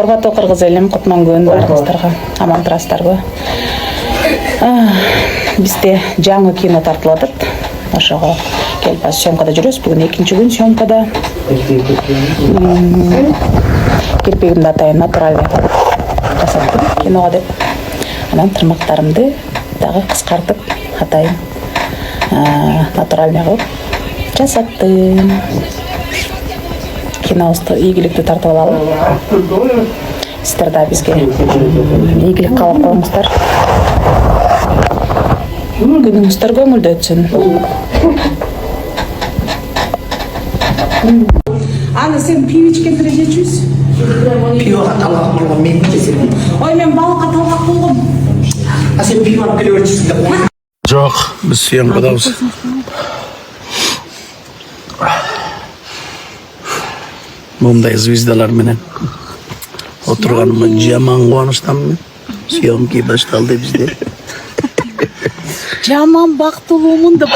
Урматтуу кыргыз элим, кутман-күн баарыңыздарга. Аман турасыздарбы? Бизде жаңы кино тартылып атат. Ошого келип съемкада жүрөбүз. Бүгүн экинчи күн съемкада. Кирпигимди атайын натуральный жасаттым киного деп. Анан тырмактарымды дагы кыскартып атайын натуральный кылып жасаттым. Кинобузду ийгиликтүү тартып алалы. Сиздер да бизге ийгилик каалап коюңуздар. Күнүңүздөр көңүлдүү өтсүн. Аны сен пиво ичкендер жечүбүз? Пивоға талғақ болған мен кесемін. Ой, мен балыққа талғақ болдым. А сен пиво алып келе берчісің деп. Жоқ, біз съемкадабыз. Мындай звездалар менен отырганыма жаман кубанычтамын. Съемки башталды бизде. Жаман бактылуумун деп